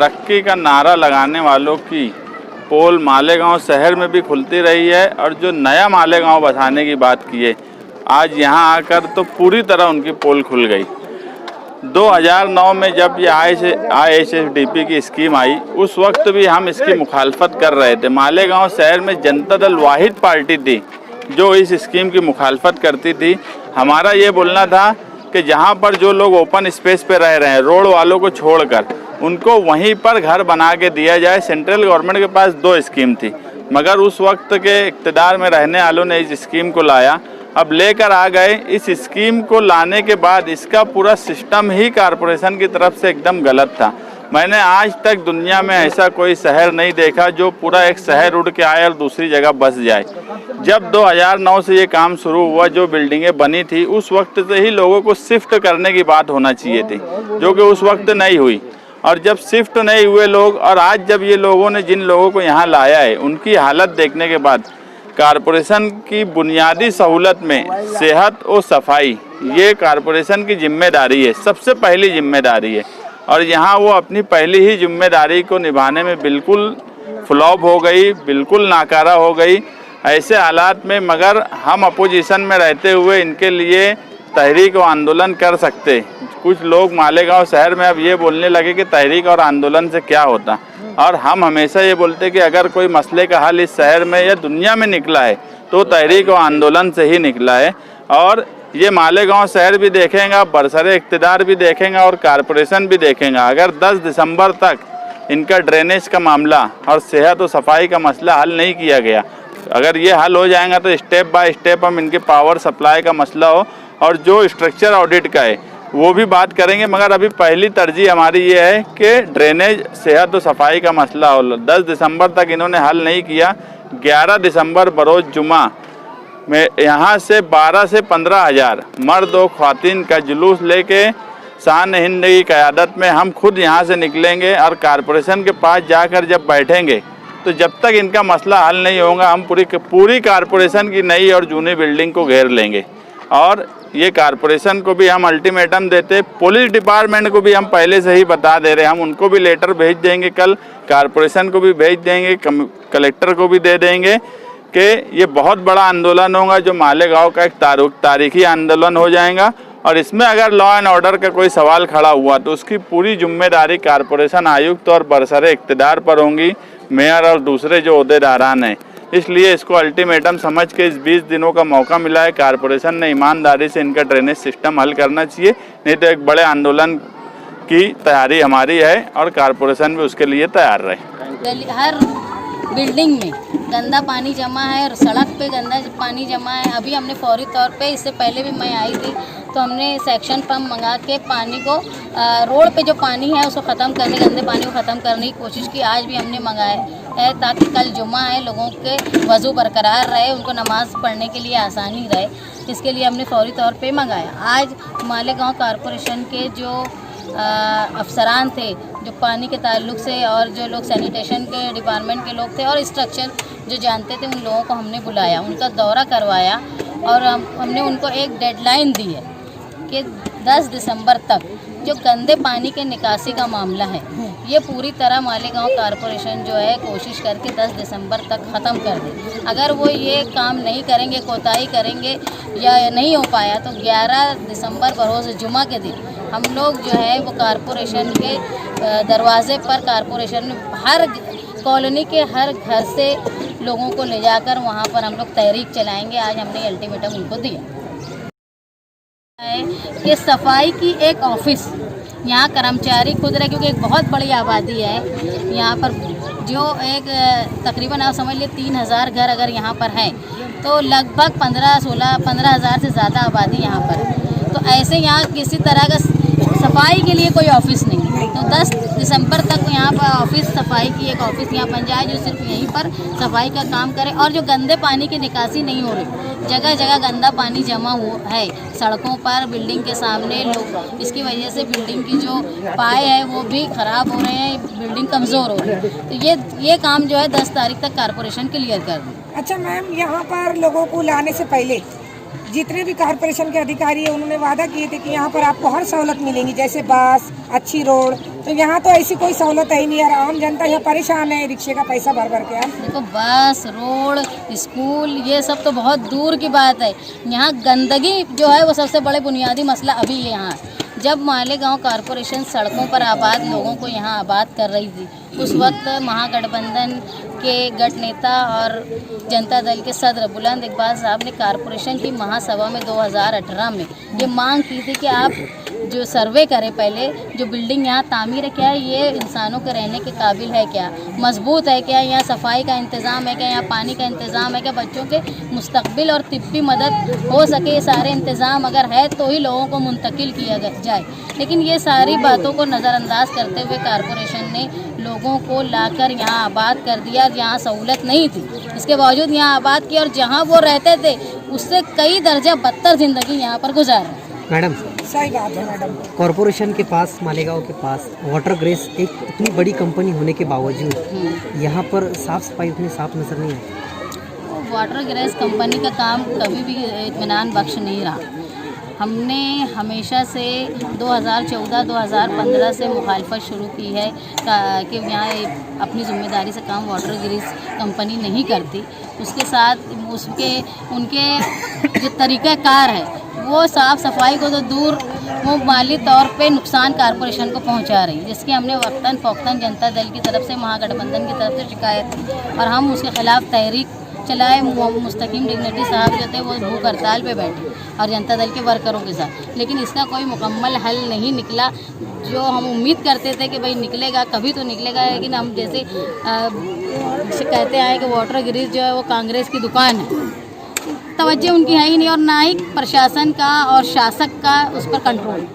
तरक्की का नारा लगाने वालों की पोल मालेगांव शहर में भी खुलती रही है और जो नया मालेगांव बसाने की बात की है आज यहाँ आकर तो पूरी तरह उनकी पोल खुल गई। 2009 में जब ये ISSDP की स्कीम आई उस वक्त भी हम इसकी मुखालफत कर रहे थे। मालेगांव शहर में जनता दल वाहिद पार्टी थी जो इस स्कीम की मुखालफत करती थी। हमारा ये बोलना था कि जहाँ पर जो लोग ओपन स्पेस पे रह रहे हैं रोड वालों को छोड़कर उनको वहीं पर घर बना के दिया जाए। सेंट्रल गवर्नमेंट के पास 2 स्कीम थी मगर उस वक्त के इक़्तिदार में रहने वालों ने इस स्कीम को लाया, अब लेकर आ गए। इस स्कीम को लाने के बाद इसका पूरा सिस्टम ही कॉरपोरेशन की तरफ से एकदम गलत था। मैंने आज तक दुनिया में ऐसा कोई शहर नहीं देखा जो पूरा एक शहर उड़ के आए और दूसरी जगह बस जाए। जब 2009 से ये काम शुरू हुआ, जो बिल्डिंगें बनी थी उस वक्त से ही लोगों को शिफ्ट करने की बात होना चाहिए थी जो कि उस वक्त नहीं हुई। और जब शिफ्ट नहीं हुए लोग और आज जब ये लोगों ने जिन लोगों को यहाँ लाया है उनकी हालत देखने के बाद कॉरपोरेशन की बुनियादी सहूलत में सेहत और सफाई ये कॉरपोरेशन की जिम्मेदारी है, सबसे पहली जिम्मेदारी है। और यहाँ वो अपनी पहली ही जिम्मेदारी को निभाने में बिल्कुल फ्लॉप हो गई, बिल्कुल नाकारा हो गई। ऐसे हालात में मगर हम अपोजिशन में रहते हुए इनके लिए तहरीक और आंदोलन कर सकते। कुछ लोग मालेगांव शहर में अब ये बोलने लगे कि तहरीक और आंदोलन से क्या होता, और हम हमेशा ये बोलते कि अगर कोई मसले का हल इस शहर में या दुनिया में निकला है तो तहरीक और आंदोलन से ही निकला है। और ये मालेगांव शहर भी देखेगा, बरसरे इक़्तिदार भी देखेगा और कॉरपोरेशन भी देखेगा। अगर 10 दिसंबर तक इनका ड्रेनेज का मामला और सेहत और सफाई का मसला हल नहीं किया गया, अगर ये हल हो जाएगा तो स्टेप बाय स्टेप हम इनके पावर सप्लाई का मसला हो और जो स्ट्रक्चर ऑडिट का है वो भी बात करेंगे। मगर अभी पहली तरजीह हमारी ये है कि ड्रेनेज, सेहत और सफाई का मसला हो। 10 दिसंबर तक इन्होंने हल नहीं किया। 11 दिसंबर बरोज़ जुमा में यहाँ से 12 से 15 हज़ार मर्द और ख़वातीन का जुलूस लेके शान हिंद की क़यादत में हम खुद यहाँ से निकलेंगे और कॉरपोरेशन के पास जाकर जब बैठेंगे तो जब तक इनका मसला हल नहीं होगा हम पूरी कॉरपोरेशन की नई और जूनी बिल्डिंग को घेर लेंगे। और ये कॉरपोरेशन को भी हम अल्टीमेटम देते, पुलिस डिपार्टमेंट को भी हम पहले से ही बता दे रहे हैं, हम उनको भी लेटर भेज देंगे, कल कॉरपोरेशन को भी भेज देंगे, कलेक्टर को भी दे देंगे कि ये बहुत बड़ा आंदोलन होगा जो मालेगांव का एक तारीखी आंदोलन हो जाएगा। और इसमें अगर लॉ एंड ऑर्डर का कोई सवाल खड़ा हुआ तो उसकी पूरी जिम्मेदारी कॉरपोरेशन आयुक्त और बरसरे इक़्तिदार पर होंगी, मेयर और दूसरे जो ओहदेदारान हैं। इसलिए इसको अल्टीमेटम समझ के इस 20 दिनों का मौका मिला है। कॉरपोरेशन ने ईमानदारी से इनका ड्रेनेज सिस्टम हल करना चाहिए, नहीं तो एक बड़े आंदोलन की तैयारी हमारी है और कॉरपोरेशन भी उसके लिए तैयार रहे। हर बिल्डिंग में गंदा पानी जमा है और सड़क पे गंदा पानी जमा है। अभी हमने फौरी तौर पे, इससे पहले भी मैं आई थी तो हमने सेक्शन पंप मंगा के पानी को रोड पे जो पानी है उसको ख़त्म करने, गंदे पानी को ख़त्म करने की कोशिश की। आज भी हमने मंगाया है ताकि कल जुम्मा है, लोगों के वज़ू बरकरार रहे, उनको नमाज़ पढ़ने के लिए आसानी रहे। इसके लिए हमने फौरी तौर पे मंगाया। आज मालेगांव कॉरपोरेशन के जो अफसरान थे जो पानी के ताल्लुक से और जो लोग सैनिटेशन के डिपार्टमेंट के लोग थे और स्ट्रक्चर जो जानते थे उन लोगों को हमने बुलाया, उनका दौरा करवाया और हमने उनको एक डेडलाइन दी है कि 10 दिसंबर तक जो गंदे पानी के निकासी का मामला है ये पूरी तरह मालेगांव कॉरपोरेशन जो है कोशिश करके 10 दिसंबर तक ख़त्म कर दे। अगर वो ये काम नहीं करेंगे, कोताही करेंगे या नहीं हो पाया तो 11 दिसंबर बरोज़ जुमा के दिन हम लोग जो है वो कॉरपोरेशन के दरवाजे पर, कॉरपोरेशन में हर कॉलोनी के हर घर से लोगों को ले जाकर वहाँ पर हम लोग तहरीक चलाएँगे। आज हमने अल्टीमेटम उनको दिया है कि सफाई की एक ऑफिस यहाँ कर्मचारी खुद रहे, क्योंकि एक बहुत बड़ी आबादी है यहाँ पर, जो एक तकरीबन आप समझ लिए 3000 घर अगर यहाँ पर हैं तो लगभग 15 हज़ार से ज़्यादा आबादी यहाँ पर। तो ऐसे यहाँ किसी तरह का सफाई के लिए कोई ऑफिस नहीं है। तो 10 दिसंबर तक यहाँ पर ऑफिस, सफाई की एक ऑफिस यहाँ बन जाए जो सिर्फ यहीं पर सफाई का काम करे। और जो गंदे पानी की निकासी नहीं हो रही, जगह जगह गंदा पानी जमा है सड़कों पर, बिल्डिंग के सामने लोग, इसकी वजह से बिल्डिंग की जो पाए है वो भी ख़राब हो रहे हैं, बिल्डिंग कमज़ोर हो रही है। तो ये काम जो है 10 तारीख तक कॉरपोरेशन क्लियर कर दें। अच्छा मैम, यहाँ पर लोगों को लाने से पहले जितने भी कारपोरेशन के अधिकारी है उन्होंने वादा किए थे कि यहाँ पर आपको हर सहूलत मिलेंगी, जैसे बस, अच्छी रोड। तो यहाँ तो ऐसी कोई सहूलत है ही नहीं यार। आम जनता यहाँ परेशान है रिक्शे का पैसा भर भर के। यार देखो, बस, रोड, स्कूल, ये सब तो बहुत दूर की बात है। यहाँ गंदगी जो है वो सबसे बड़े बुनियादी मसला अभी यहाँ है। जब मालेगांव कारपोरेशन सड़कों पर आबाद लोगों को यहाँ आबाद कर रही थी, उस वक्त महागठबंधन के गठ नेता और जनता दल के सदर बुलंद इकबाल साहब ने कारपोरेशन की महासभा में 2018 में ये मांग की थी कि आप जो सर्वे करें पहले, जो बिल्डिंग यहाँ तामीर है, क्या ये इंसानों के रहने के काबिल है, क्या मजबूत है, क्या यहाँ सफाई का इंतज़ाम है, क्या यहाँ पानी का इंतज़ाम है, क्या बच्चों के मुस्तकबिल और तिब्बी मदद हो सके, ये सारे इंतज़ाम अगर है तो ही लोगों को मुंतकिल किया जाए। लेकिन ये सारी बातों को नज़रअंदाज करते हुए कारपोरेशन ने लोगों को लाकर यहाँ आबाद कर दिया। जहाँ सहूलत नहीं थी इसके बावजूद यहाँ आबाद किया, और जहाँ वो रहते थे उससे कई दर्जा बदतर ज़िंदगी यहाँ पर गुजार रहे। मैडम, सही बात है मैडम। कॉरपोरेशन के पास, मालेगांव के पास वाटर ग्रेस एक इतनी बड़ी कंपनी होने के बावजूद यहाँ पर साफ सफाई उतनी साफ नजर नहीं आती। वाटर ग्रेस कंपनी का काम कभी भी इत्मीनान बख्श नहीं रहा। हमने हमेशा से 2014-2015 से मुखालफत शुरू की है कि यहाँ अपनी ज़िम्मेदारी से काम वाटर ग्रेस कंपनी नहीं करती। उसके साथ उनके जो तरीक़ाकार है वो साफ़ सफाई को तो दूर, वो माली तौर पे नुकसान कारपोरेशन को पहुंचा रही है, जिसकी हमने वक्तन फ़ौक्तन जनता दल की तरफ से, महागठबंधन की तरफ से शिकायत की और हम उसके ख़िलाफ़ तहरीक चलाए। मुस्तकीम डिग्निटी साहब जो थे वो भूख हड़ताल पे बैठे और जनता दल के वर्करों के साथ, लेकिन इसका कोई मुकम्मल हल नहीं निकला। जो हम उम्मीद करते थे कि भाई निकलेगा, कभी तो निकलेगा, लेकिन हम जैसे कहते आए कि वाटर ग्रिज जो है वो कांग्रेस की दुकान है, तवज्जो उनकी है ही नहीं, और ना ही प्रशासन का और शासक का उस पर कंट्रोल।